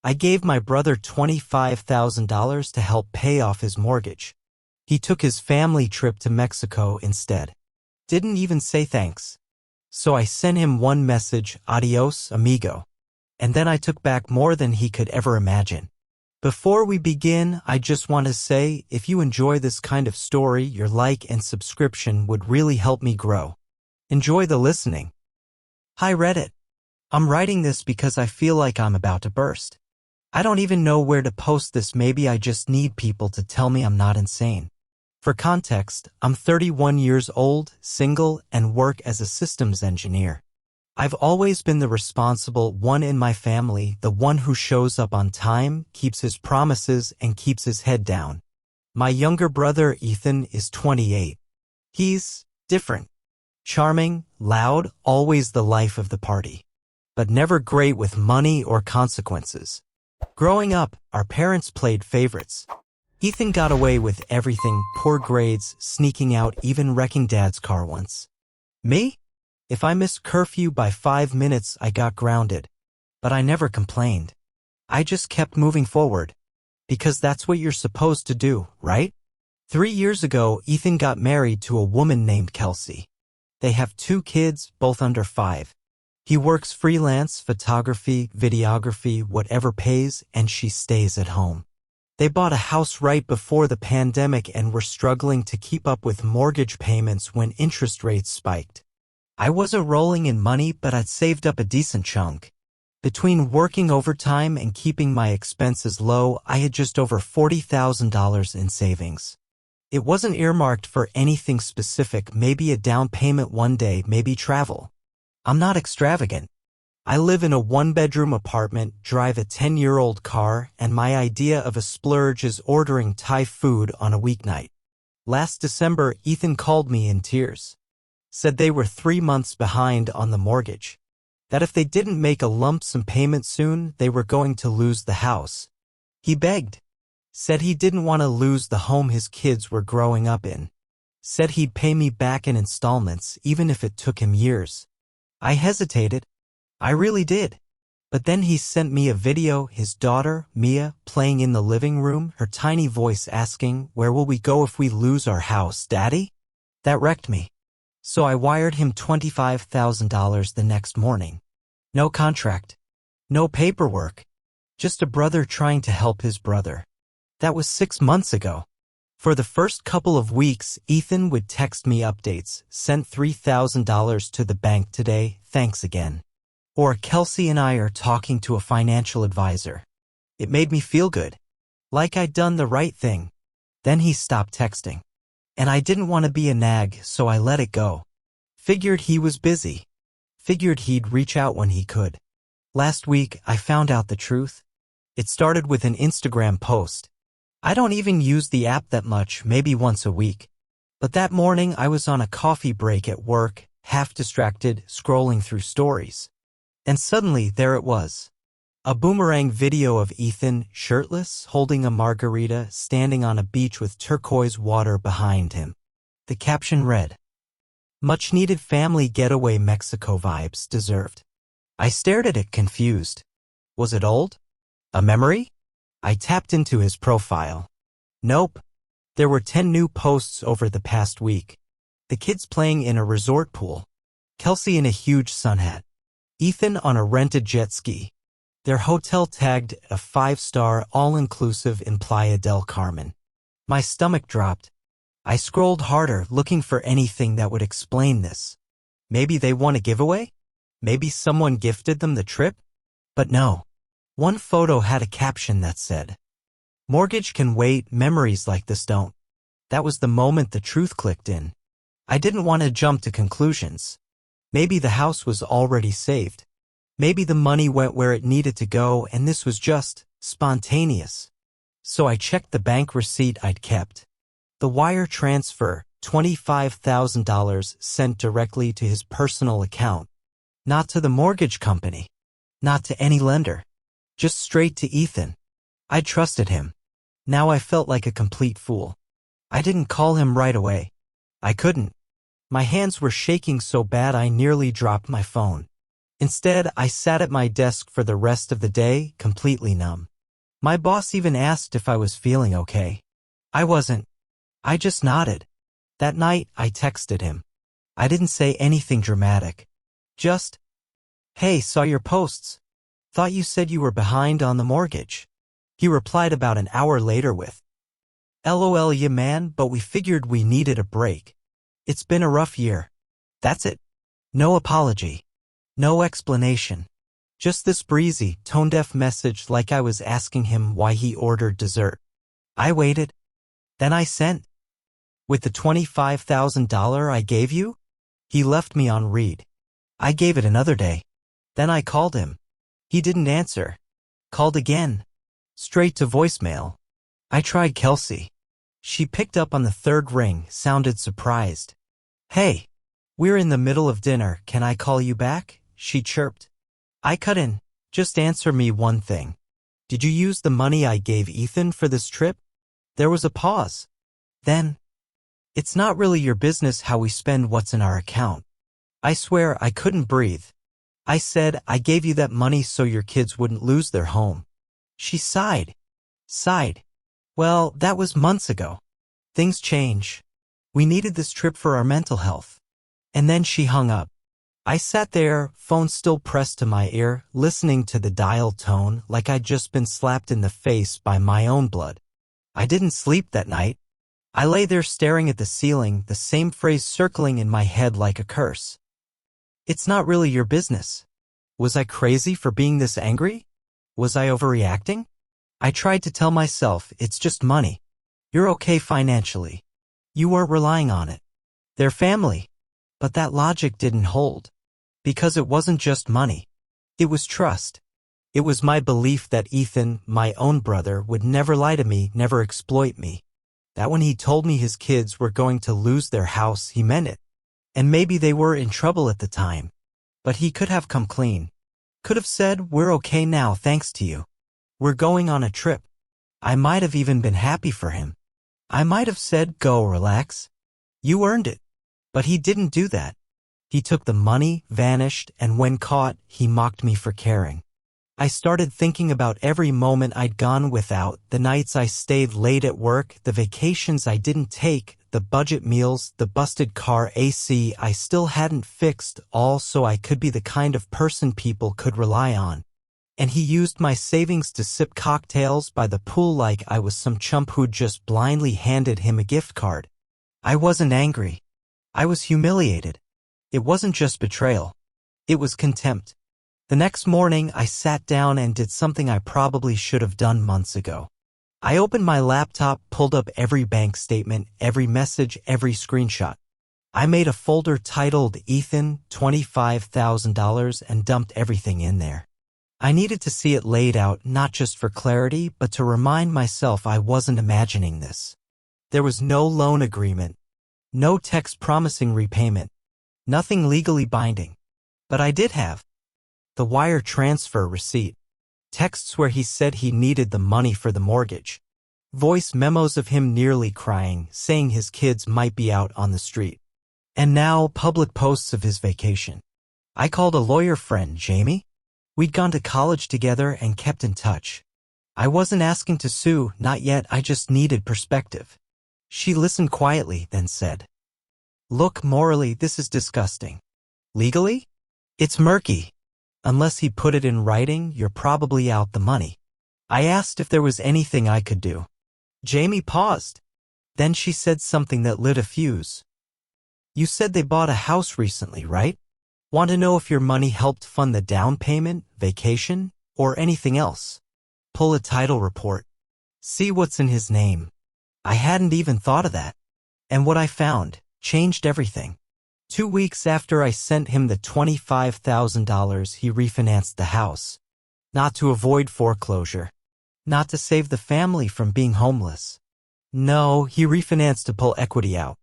I gave my brother $25,000 to help pay off his mortgage. He took his family trip to Mexico instead. Didn't even say thanks. So I sent him one message, Adiós, amigo. And then I took back more than he could ever imagine. Before we begin, I just want to say, if you enjoy this kind of story, your like and subscription would really help me grow. Enjoy the listening. Hi Reddit. I'm writing this because I feel like I'm about to burst. I don't even know where to post this. Maybe I just need people to tell me I'm not insane. For context, I'm 31 years old, single, and work as a systems engineer. I've always been the responsible one in my family, the one who shows up on time, keeps his promises, and keeps his head down. My younger brother, Ethan, is 28. He's different. Charming, loud, always the life of the party. But never great with money or consequences. Growing up, our parents played favorites. Ethan got away with everything, poor grades, sneaking out, even wrecking Dad's car once. Me? If I missed curfew by 5 minutes, I got grounded. But I never complained. I just kept moving forward. Because that's what you're supposed to do, right? 3 years ago, Ethan got married to a woman named Kelsey. They have 2 kids, both under 5. He works freelance, photography, videography, whatever pays, and she stays at home. They bought a house right before the pandemic and were struggling to keep up with mortgage payments when interest rates spiked. I wasn't rolling in money, but I'd saved up a decent chunk. Between working overtime and keeping my expenses low, I had just over $40,000 in savings. It wasn't earmarked for anything specific, maybe a down payment one day, maybe travel. I'm not extravagant. I live in a 1-bedroom apartment, drive a 10-year-old car, and my idea of a splurge is ordering Thai food on a weeknight. Last December, Ethan called me in tears. Said they were 3 months behind on the mortgage. That if they didn't make a lump sum payment soon, they were going to lose the house. He begged. Said he didn't want to lose the home his kids were growing up in. Said he'd pay me back in installments, even if it took him years. I hesitated. I really did. But then he sent me a video, his daughter, Mia, playing in the living room, her tiny voice asking, "Where will we go if we lose our house, Daddy?" That wrecked me. So I wired him $25,000 the next morning. No contract. No paperwork. Just a brother trying to help his brother. That was 6 months ago. For the first couple of weeks, Ethan would text me updates, sent $3,000 to the bank today, thanks again. Or Kelsey and I are talking to a financial advisor. It made me feel good. Like I'd done the right thing. Then he stopped texting. And I didn't want to be a nag, so I let it go. Figured he was busy. Figured he'd reach out when he could. Last week, I found out the truth. It started with an Instagram post. I don't even use the app that much, maybe once a week. But that morning I was on a coffee break at work, half distracted, scrolling through stories. And suddenly there it was. A boomerang video of Ethan, shirtless, holding a margarita, standing on a beach with turquoise water behind him. The caption read, "Much needed family getaway, Mexico vibes deserved." I stared at it confused. Was it old? A memory? I tapped into his profile. Nope. There were 10 new posts over the past week. The kids playing in a resort pool. Kelsey in a huge sun hat. Ethan on a rented jet ski. Their hotel tagged a 5-star all-inclusive in Playa del Carmen. My stomach dropped. I scrolled harder, looking for anything that would explain this. Maybe they won a giveaway? Maybe someone gifted them the trip? But no. One photo had a caption that said, "Mortgage can wait, memories like this don't." That was the moment the truth clicked in. I didn't want to jump to conclusions. Maybe the house was already saved. Maybe the money went where it needed to go and this was just spontaneous. So I checked the bank receipt I'd kept. The wire transfer, $25,000 sent directly to his personal account. Not to the mortgage company. Not to any lender. Just straight to Ethan. I trusted him. Now I felt like a complete fool. I didn't call him right away. I couldn't. My hands were shaking so bad I nearly dropped my phone. Instead, I sat at my desk for the rest of the day, completely numb. My boss even asked if I was feeling okay. I wasn't. I just nodded. That night, I texted him. I didn't say anything dramatic. Just, "Hey, saw your posts. Thought you said you were behind on the mortgage." He replied about an hour later with, "LOL, yeah man, but we figured we needed a break. It's been a rough year." That's it. No apology. No explanation. Just this breezy, tone-deaf message like I was asking him why he ordered dessert. I waited. Then I sent. "With the $25,000 I gave you?" He left me on read. I gave it another day. Then I called him. He didn't answer. Called again. Straight to voicemail. I tried Kelsey. She picked up on the third ring, sounded surprised. "Hey, we're in the middle of dinner, can I call you back?" she chirped. I cut in. "Just answer me one thing. Did you use the money I gave Ethan for this trip?" There was a pause. Then, "It's not really your business how we spend what's in our account." I swear I couldn't breathe. I said, "I gave you that money so your kids wouldn't lose their home." She sighed. "Well, that was months ago. Things change. We needed this trip for our mental health." And then she hung up. I sat there, phone still pressed to my ear, listening to the dial tone like I'd just been slapped in the face by my own blood. I didn't sleep that night. I lay there staring at the ceiling, the same phrase circling in my head like a curse. "It's not really your business." Was I crazy for being this angry? Was I overreacting? I tried to tell myself, it's just money. You're okay financially. You weren't relying on it. They're family. But that logic didn't hold. Because it wasn't just money. It was trust. It was my belief that Ethan, my own brother, would never lie to me, never exploit me. That when he told me his kids were going to lose their house, he meant it. And maybe they were in trouble at the time. But he could have come clean. Could have said, "We're okay now thanks to you. We're going on a trip." I might have even been happy for him. I might have said, "Go relax. You earned it." But he didn't do that. He took the money, vanished, and when caught, he mocked me for caring. I started thinking about every moment I'd gone without, the nights I stayed late at work, the vacations I didn't take, the budget meals, the busted car AC I still hadn't fixed, all so I could be the kind of person people could rely on. And he used my savings to sip cocktails by the pool like I was some chump who'd just blindly handed him a gift card. I wasn't angry. I was humiliated. It wasn't just betrayal. It was contempt. The next morning, I sat down and did something I probably should have done months ago. I opened my laptop, pulled up every bank statement, every message, every screenshot. I made a folder titled Ethan, $25,000 and dumped everything in there. I needed to see it laid out, not just for clarity, but to remind myself I wasn't imagining this. There was no loan agreement, no text promising repayment, nothing legally binding. But I did have the wire transfer receipt, texts where he said he needed the money for the mortgage, voice memos of him nearly crying, saying his kids might be out on the street, and now public posts of his vacation. I called a lawyer friend, Jamie. We'd gone to college together and kept in touch. I wasn't asking to sue, not yet, I just needed perspective. She listened quietly, then said, "Look, morally, this is disgusting. Legally? It's murky. Unless he put it in writing, you're probably out the money." I asked if there was anything I could do. Jamie paused. Then she said something that lit a fuse. "You said they bought a house recently, right? Want to know if your money helped fund the down payment, vacation, or anything else? Pull a title report. See what's in his name." I hadn't even thought of that. And what I found changed everything. 2 weeks after I sent him the $25,000, he refinanced the house. Not to avoid foreclosure. Not to save the family from being homeless. No, he refinanced to pull equity out.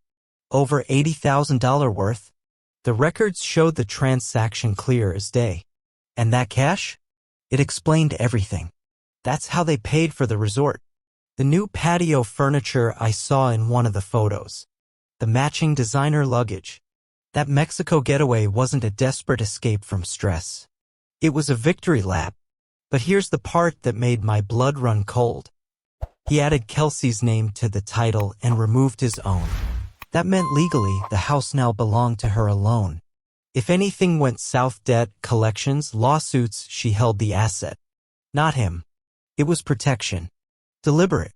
Over $80,000 worth. The records showed the transaction clear as day. And that cash? It explained everything. That's how they paid for the resort. The new patio furniture I saw in one of the photos. The matching designer luggage. That Mexico getaway wasn't a desperate escape from stress. It was a victory lap. But here's the part that made my blood run cold. He added Kelsey's name to the title and removed his own. That meant legally the house now belonged to her alone. If anything went south, debt, collections, lawsuits, she held the asset. Not him. It was protection. Deliberate.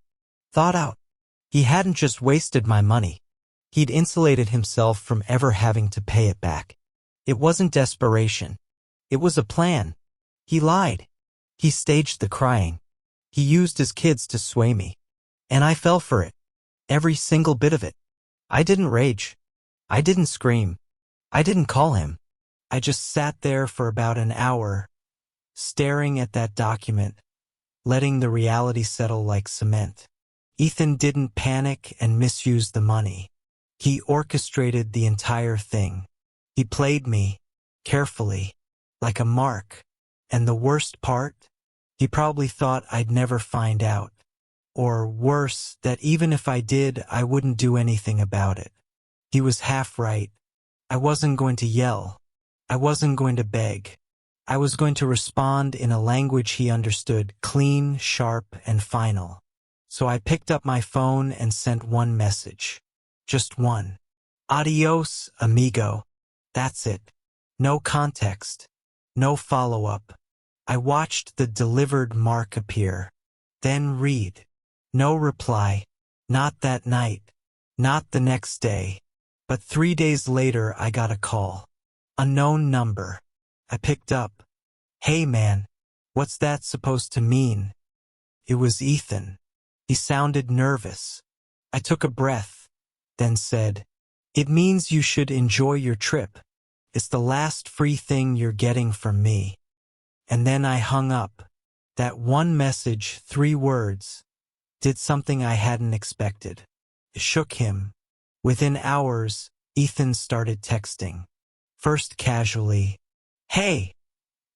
Thought out. He hadn't just wasted my money. He'd insulated himself from ever having to pay it back. It wasn't desperation. It was a plan. He lied. He staged the crying. He used his kids to sway me. And I fell for it. Every single bit of it. I didn't rage. I didn't scream. I didn't call him. I just sat there for about an hour, staring at that document, letting the reality settle like cement. Ethan didn't panic and misuse the money. He orchestrated the entire thing. He played me, carefully, like a mark. And the worst part? He probably thought I'd never find out. Or worse, that even if I did, I wouldn't do anything about it. He was half right. I wasn't going to yell. I wasn't going to beg. I was going to respond in a language he understood, clean, sharp, and final. So I picked up my phone and sent one message. Just one. Adiós, amigo. That's it. No context. No follow-up. I watched the delivered mark appear. Then read. No reply. Not that night. Not the next day. But 3 days later I got a call. Unknown number. I picked up. Hey man, what's that supposed to mean? It was Ethan. He sounded nervous. I took a breath, then said, "It means you should enjoy your trip. It's the last free thing you're getting from me." And then I hung up. That one message, 3 words, did something I hadn't expected. It shook him. Within hours, Ethan started texting. First casually, "Hey,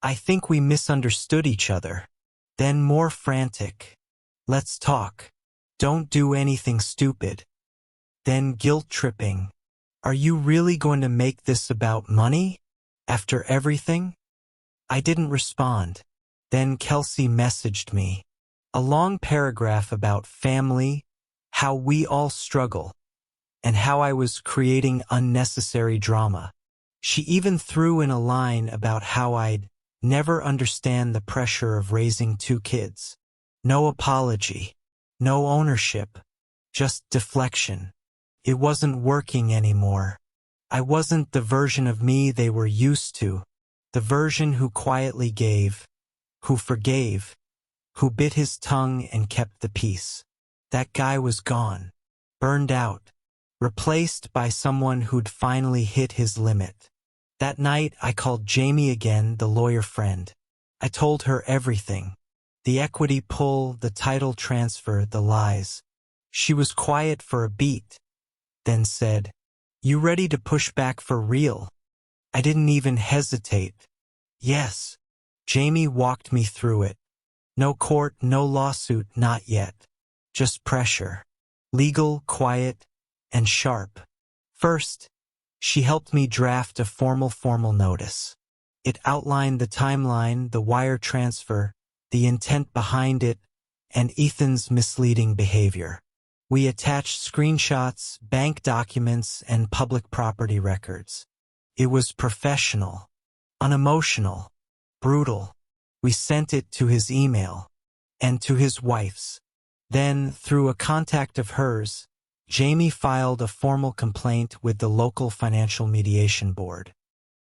I think we misunderstood each other." Then more frantic, "Let's talk. Don't do anything stupid." Then guilt-tripping, "Are you really going to make this about money? After everything?" I didn't respond. Then Kelsey messaged me. A long paragraph about family, how we all struggle, and how I was creating unnecessary drama. She even threw in a line about how I'd never understand the pressure of raising 2 kids. No apology, no ownership, just deflection. It wasn't working anymore. I wasn't the version of me they were used to, the version who quietly gave, who forgave, who bit his tongue and kept the peace. That guy was gone, burned out, replaced by someone who'd finally hit his limit. That night, I called Jamie again, the lawyer friend. I told her everything. The equity pull, the title transfer, the lies. She was quiet for a beat, then said, "You ready to push back for real?" I didn't even hesitate. Yes. Jamie walked me through it. No court, no lawsuit, not yet. Just pressure. Legal, quiet, and sharp. First, she helped me draft a formal notice. It outlined the timeline, the wire transfer, the intent behind it, and Ethan's misleading behavior. We attached screenshots, bank documents, and public property records. It was professional, unemotional, brutal. We sent it to his email, and to his wife's. Then, through a contact of hers, Jamie filed a formal complaint with the local financial mediation board.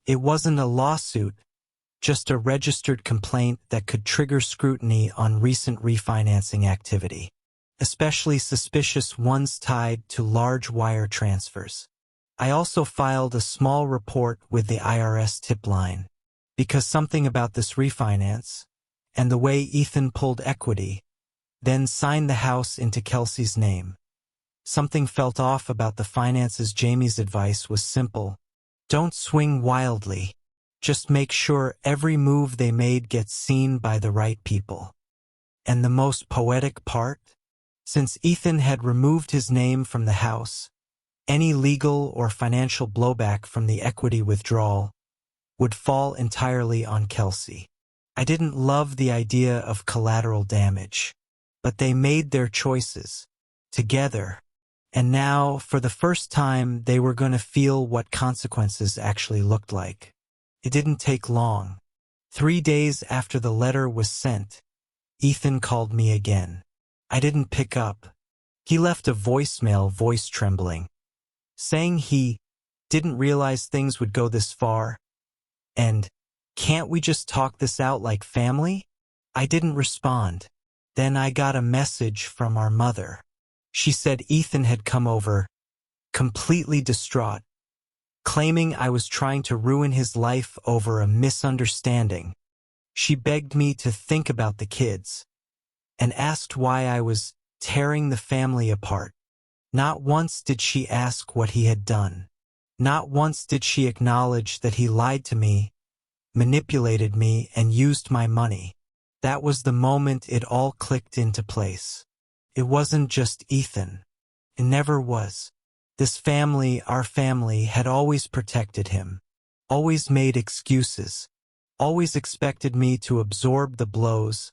It wasn't a lawsuit, just a registered complaint that could trigger scrutiny on recent refinancing activity, especially suspicious ones tied to large wire transfers. I also filed a small report with the IRS tip line, because something about this refinance, and the way Ethan pulled equity, then signed the house into Kelsey's name. Something felt off about the finances. Jamie's advice was simple. Don't swing wildly. Just make sure every move they made gets seen by the right people. And the most poetic part? Since Ethan had removed his name from the house, Any legal or financial blowback from the equity withdrawal would fall entirely on Kelsey. I didn't love the idea of collateral damage, but they made their choices together. And now, for the first time, they were going to feel what consequences actually looked like. It didn't take long. 3 days after the letter was sent, Ethan called me again. I didn't pick up. He left a voicemail, voice trembling, saying he didn't realize things would go this far, and, "Can't we just talk this out like family?" I didn't respond. Then I got a message from our mother. She said Ethan had come over, completely distraught, claiming I was trying to ruin his life over a misunderstanding. She begged me to think about the kids, and asked why I was tearing the family apart. Not once did she ask what he had done. Not once did she acknowledge that he lied to me, manipulated me, and used my money. That was the moment it all clicked into place. It wasn't just Ethan. It never was. This family, our family, had always protected him, always made excuses, always expected me to absorb the blows,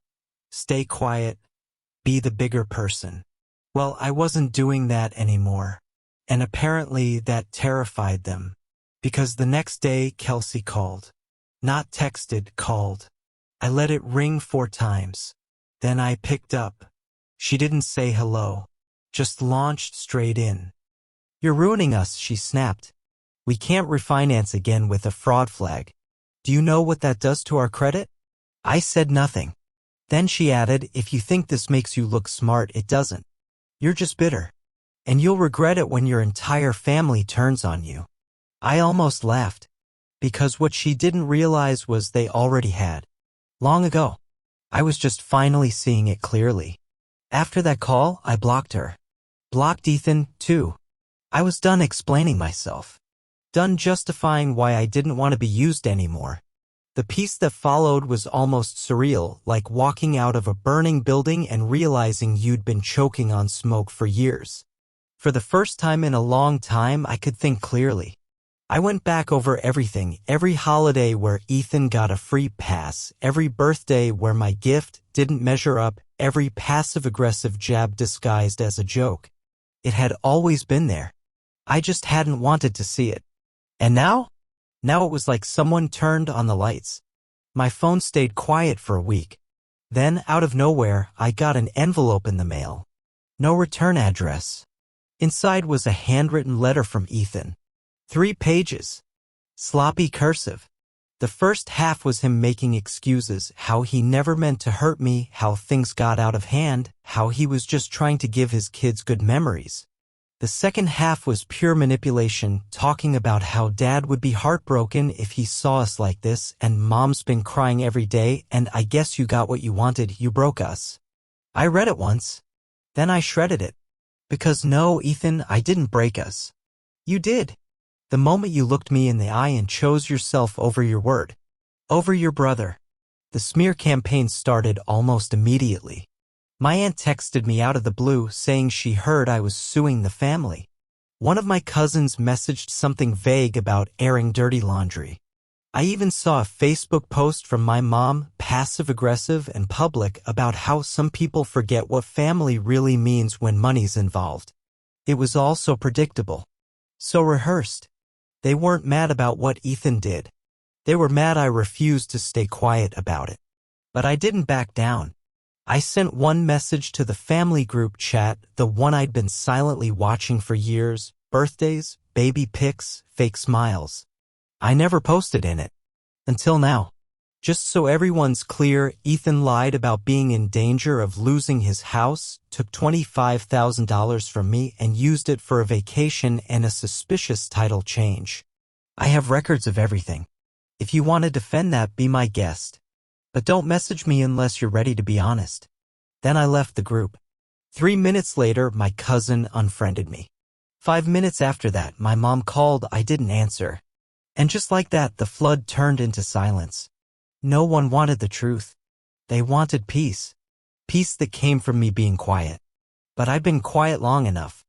stay quiet, be the bigger person. Well, I wasn't doing that anymore, and apparently that terrified them, because the next day Kelsey called. Not texted, called. I let it ring 4 times. Then I picked up. She didn't say hello, just launched straight in. "You're ruining us," she snapped. "We can't refinance again with a fraud flag. Do you know what that does to our credit?" I said nothing. Then she added, "If you think this makes you look smart, it doesn't. You're just bitter. And you'll regret it when your entire family turns on you." I almost laughed, because what she didn't realize was they already had. Long ago. I was just finally seeing it clearly. After that call, I blocked her. Blocked Ethan, too. I was done explaining myself. Done justifying why I didn't want to be used anymore. The peace that followed was almost surreal, like walking out of a burning building and realizing you'd been choking on smoke for years. For the first time in a long time, I could think clearly. I went back over everything, every holiday where Ethan got a free pass, every birthday where my gift didn't measure up, every passive-aggressive jab disguised as a joke. It had always been there. I just hadn't wanted to see it. And now? Now it was like someone turned on the lights. My phone stayed quiet for a week. Then, out of nowhere, I got an envelope in the mail. No return address. Inside was a handwritten letter from Ethan. 3 pages. Sloppy cursive. The first half was him making excuses, how he never meant to hurt me, how things got out of hand, how he was just trying to give his kids good memories. The second half was pure manipulation, talking about how Dad would be heartbroken if he saw us like this, and Mom's been crying every day, and I guess you got what you wanted, you broke us. I read it once. Then I shredded it. Because no, Ethan, I didn't break us. You did. The moment you looked me in the eye and chose yourself over your word. Over your brother. The smear campaign started almost immediately. My aunt texted me out of the blue saying she heard I was suing the family. One of my cousins messaged something vague about airing dirty laundry. I even saw a Facebook post from my mom, passive-aggressive and public, about how some people forget what family really means when money's involved. It was all so predictable. So rehearsed. They weren't mad about what Ethan did. They were mad I refused to stay quiet about it. But I didn't back down. I sent one message to the family group chat, the one I'd been silently watching for years, birthdays, baby pics, fake smiles. I never posted in it. Until now. Just so everyone's clear, Ethan lied about being in danger of losing his house, took $25,000 from me, and used it for a vacation and a suspicious title change. I have records of everything. If you want to defend that, be my guest. But don't message me unless you're ready to be honest. Then I left the group. 3 minutes later, my cousin unfriended me. 5 minutes after that, my mom called. I didn't answer. And just like that, the flood turned into silence. No one wanted the truth. They wanted peace. Peace that came from me being quiet. But I'd been quiet long enough.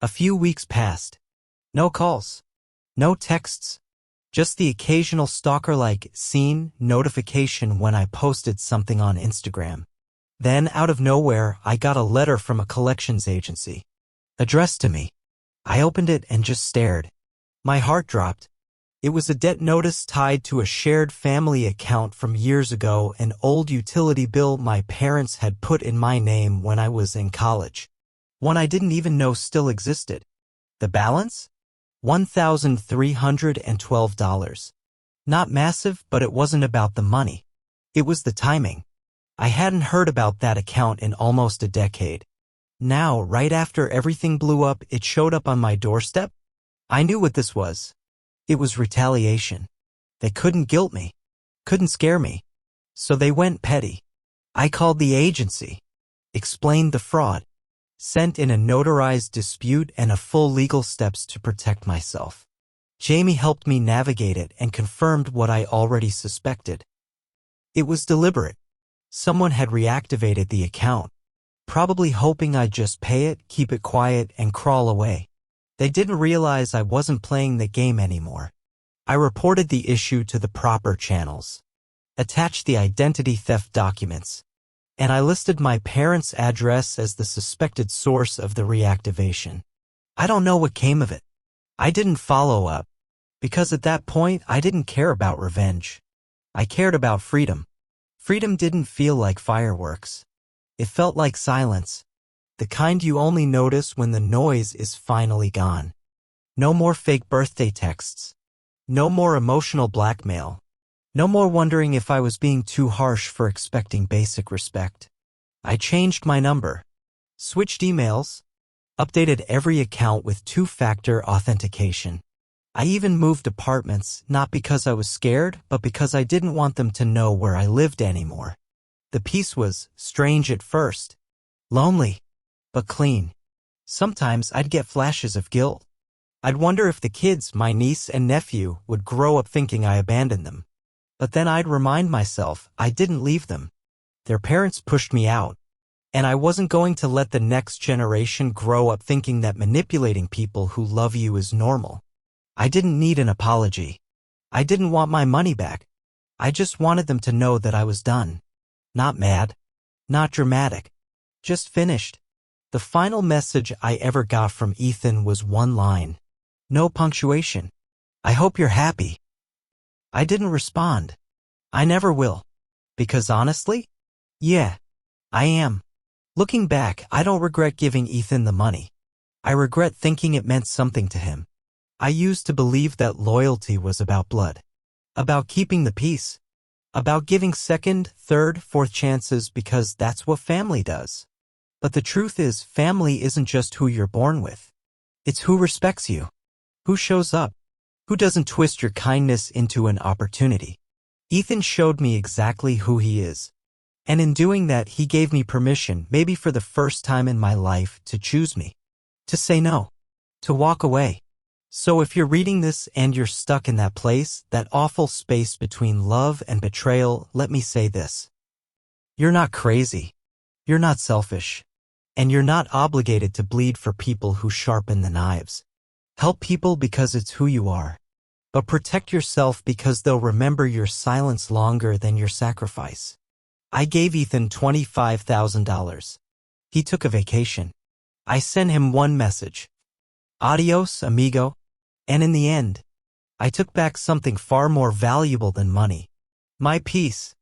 A few weeks passed. No calls. No texts. Just the occasional stalker-like seen notification when I posted something on Instagram. Then, out of nowhere, I got a letter from a collections agency, addressed to me. I opened it and just stared. My heart dropped. It was a debt notice tied to a shared family account from years ago, an old utility bill my parents had put in my name when I was in college. One I didn't even know still existed. The balance? $1,312. Not massive, but it wasn't about the money. It was the timing. I hadn't heard about that account in almost a decade. Now, right after everything blew up, it showed up on my doorstep. I knew what this was. It was retaliation. They couldn't guilt me, couldn't scare me. So they went petty. I called the agency, explained the fraud, sent in a notarized dispute and a full legal steps to protect myself. Jamie helped me navigate it and confirmed what I already suspected. It was deliberate. Someone had reactivated the account, probably hoping I'd just pay it, keep it quiet, and crawl away. They didn't realize I wasn't playing the game anymore. I reported the issue to the proper channels, attached the identity theft documents, and I listed my parents' address as the suspected source of the reactivation. I don't know what came of it. I didn't follow up, because at that point I didn't care about revenge. I cared about freedom. Freedom didn't feel like fireworks. It felt like silence, the kind you only notice when the noise is finally gone. No more fake birthday texts. No more emotional blackmail. No more wondering if I was being too harsh for expecting basic respect. I changed my number, switched emails, updated every account with two-factor authentication. I even moved apartments, not because I was scared, but because I didn't want them to know where I lived anymore. The peace was strange at first. Lonely, but clean. Sometimes I'd get flashes of guilt. I'd wonder if the kids, my niece and nephew, would grow up thinking I abandoned them. But then I'd remind myself I didn't leave them. Their parents pushed me out. And I wasn't going to let the next generation grow up thinking that manipulating people who love you is normal. I didn't need an apology. I didn't want my money back. I just wanted them to know that I was done. Not mad. Not dramatic. Just finished. The final message I ever got from Ethan was one line. No punctuation. I hope you're happy. I didn't respond. I never will. Because honestly, yeah, I am. Looking back, I don't regret giving Ethan the money. I regret thinking it meant something to him. I used to believe that loyalty was about blood, about keeping the peace, about giving second, third, fourth chances because that's what family does. But the truth is, family isn't just who you're born with. It's who respects you, who shows up, who doesn't twist your kindness into an opportunity. Ethan showed me exactly who he is. And in doing that, he gave me permission, maybe for the first time in my life, to choose me, to say no, to walk away. So if you're reading this and you're stuck in that place, that awful space between love and betrayal, let me say this. You're not crazy. You're not selfish. And you're not obligated to bleed for people who sharpen the knives. Help people because it's who you are. But protect yourself because they'll remember your silence longer than your sacrifice. I gave Ethan $25,000. He took a vacation. I sent him one message. Adiós, amigo. And in the end, I took back something far more valuable than money. My peace.